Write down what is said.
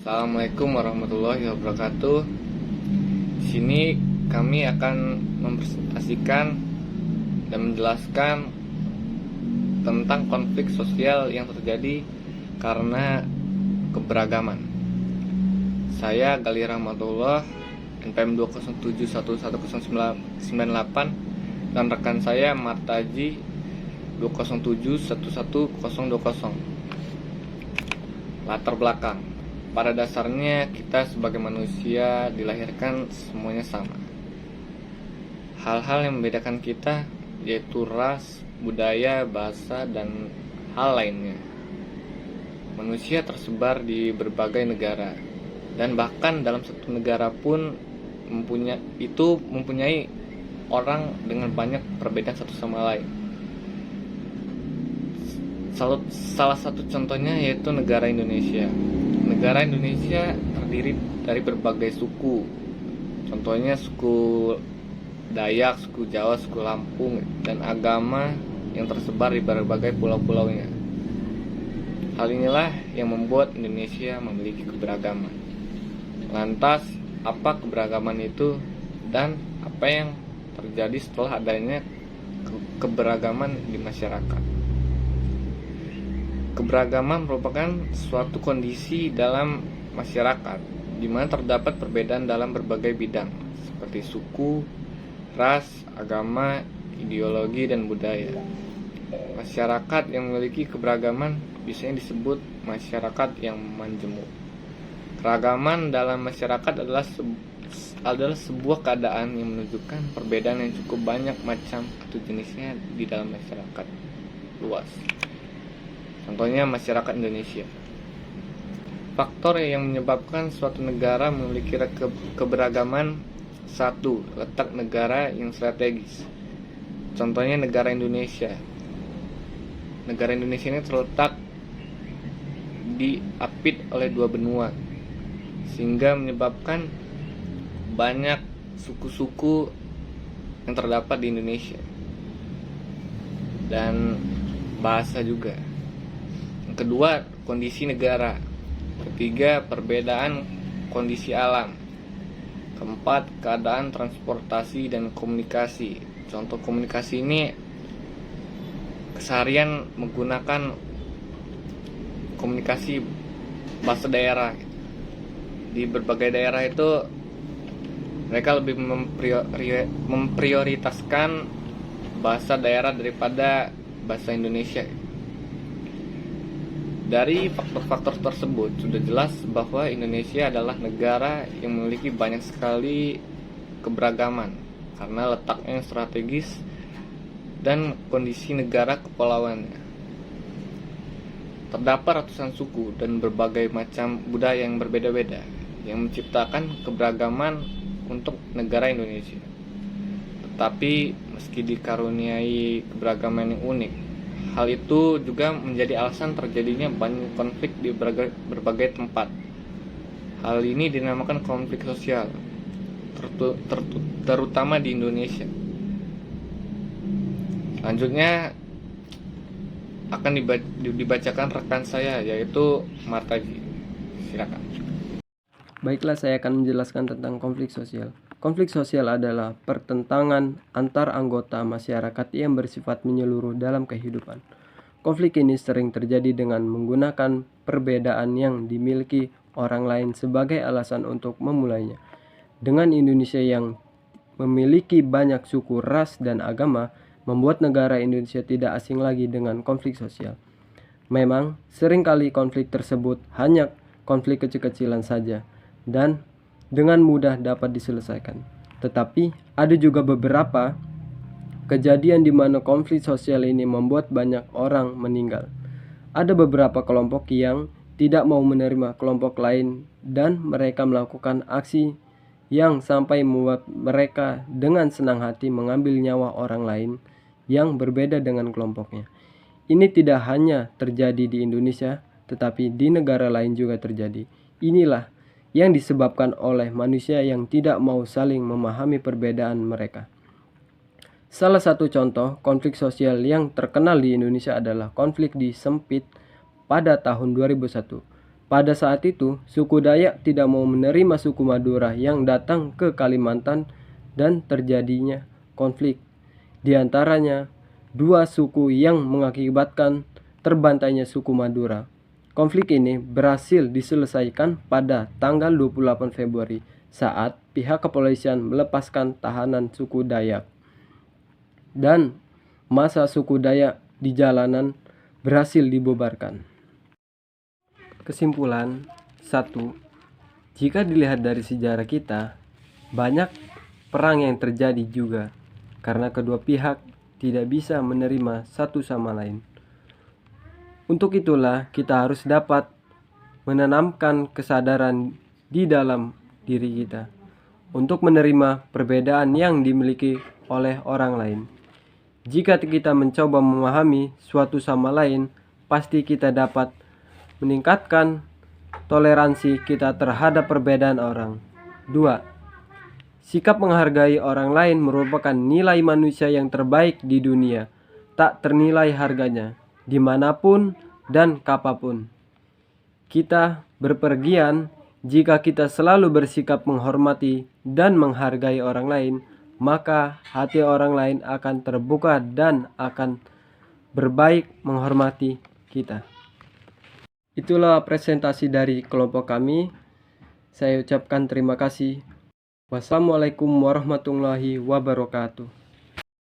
Assalamualaikum warahmatullahi wabarakatuh. Di sini kami akan mempresentasikan dan menjelaskan tentang konflik sosial yang terjadi karena keberagaman. Saya Gali Rahmatullah, NPM 207110998, dan rekan saya Martaji 207111020. Latar belakang. Pada dasarnya kita sebagai manusia dilahirkan semuanya sama. Hal-hal yang membedakan kita yaitu ras, budaya, bahasa, dan hal lainnya. Manusia tersebar di berbagai negara, dan bahkan dalam satu negara pun mempunyai orang dengan banyak perbedaan satu sama lain. Salah satu contohnya yaitu negara Indonesia. Negara Indonesia terdiri dari berbagai suku. Contohnya suku Dayak, suku Jawa, suku Lampung, dan agama yang tersebar di berbagai pulau-pulaunya. Hal inilah yang membuat Indonesia memiliki keberagaman. Lantas, apa keberagaman itu dan apa yang terjadi setelah adanya keberagaman di masyarakat? Keberagaman merupakan suatu kondisi dalam masyarakat di mana terdapat perbedaan dalam berbagai bidang seperti suku, ras, agama, ideologi, dan budaya. Masyarakat yang memiliki keberagaman biasanya disebut masyarakat yang majemuk. Keragaman dalam masyarakat adalah sebuah keadaan yang menunjukkan perbedaan yang cukup banyak macam atau jenisnya di dalam masyarakat luas. Contohnya masyarakat Indonesia. Faktor yang menyebabkan suatu negara memiliki keberagaman: 1. Letak negara yang strategis. Contohnya negara Indonesia. Negara Indonesia ini terletak diapit oleh dua benua, sehingga menyebabkan banyak suku-suku yang terdapat di Indonesia, dan bahasa juga. Yang kedua, kondisi negara. Ketiga, perbedaan kondisi alam. Keempat, keadaan transportasi dan komunikasi. Contoh komunikasi ini keseharian menggunakan komunikasi bahasa daerah. Di berbagai daerah itu mereka lebih memprioritaskan bahasa daerah daripada bahasa Indonesia. Dari faktor-faktor tersebut sudah jelas bahwa Indonesia adalah negara yang memiliki banyak sekali keberagaman karena letaknya yang strategis dan kondisi negara kepulauannya. Terdapat ratusan suku dan berbagai macam budaya yang berbeda-beda yang menciptakan keberagaman untuk negara Indonesia. Tetapi meski dikaruniai keberagaman yang unik, hal itu juga menjadi alasan terjadinya banyak konflik di berbagai tempat. Hal ini dinamakan konflik sosial, terutama di Indonesia. Selanjutnya akan dibacakan rekan saya, yaitu Martaji. Silakan. Baiklah, saya akan menjelaskan tentang konflik sosial. Konflik sosial adalah pertentangan antar anggota masyarakat yang bersifat menyeluruh dalam kehidupan. Konflik ini sering terjadi dengan menggunakan perbedaan yang dimiliki orang lain sebagai alasan untuk memulainya. Dengan Indonesia yang memiliki banyak suku, ras, dan agama, membuat negara Indonesia tidak asing lagi dengan konflik sosial. Memang, seringkali konflik tersebut hanya konflik kecil-kecilan saja, dan dengan mudah dapat diselesaikan. Tetapi ada juga beberapa kejadian di mana konflik sosial ini membuat banyak orang meninggal. Ada beberapa kelompok yang tidak mau menerima kelompok lain dan mereka melakukan aksi yang sampai membuat mereka dengan senang hati mengambil nyawa orang lain yang berbeda dengan kelompoknya. Ini tidak hanya terjadi di Indonesia, tetapi di negara lain juga terjadi. Inilah yang disebabkan oleh manusia yang tidak mau saling memahami perbedaan mereka. Salah satu contoh konflik sosial yang terkenal di Indonesia adalah konflik di Sempit pada tahun 2001. Pada saat itu, suku Dayak tidak mau menerima suku Madura yang datang ke Kalimantan dan terjadinya konflik. Di antaranya, dua suku yang mengakibatkan terbantainya suku Madura. Konflik ini berhasil diselesaikan pada tanggal 28 Februari saat pihak kepolisian melepaskan tahanan suku Dayak. Dan masa suku Dayak di jalanan berhasil dibubarkan. Kesimpulan 1. Jika dilihat dari sejarah kita, banyak perang yang terjadi juga karena kedua pihak tidak bisa menerima satu sama lain. Untuk itulah kita harus dapat menanamkan kesadaran di dalam diri kita untuk menerima perbedaan yang dimiliki oleh orang lain. Jika kita mencoba memahami suatu sama lain, pasti kita dapat meningkatkan toleransi kita terhadap perbedaan orang. 2. Sikap menghargai orang lain merupakan nilai manusia yang terbaik di dunia, tak ternilai harganya, dimanapun dan kapanpun kita berpergian. Jika kita selalu bersikap menghormati dan menghargai orang lain, maka hati orang lain akan terbuka dan akan berbaik menghormati kita. Itulah presentasi dari kelompok kami. Saya ucapkan terima kasih. Wassalamualaikum warahmatullahi wabarakatuh.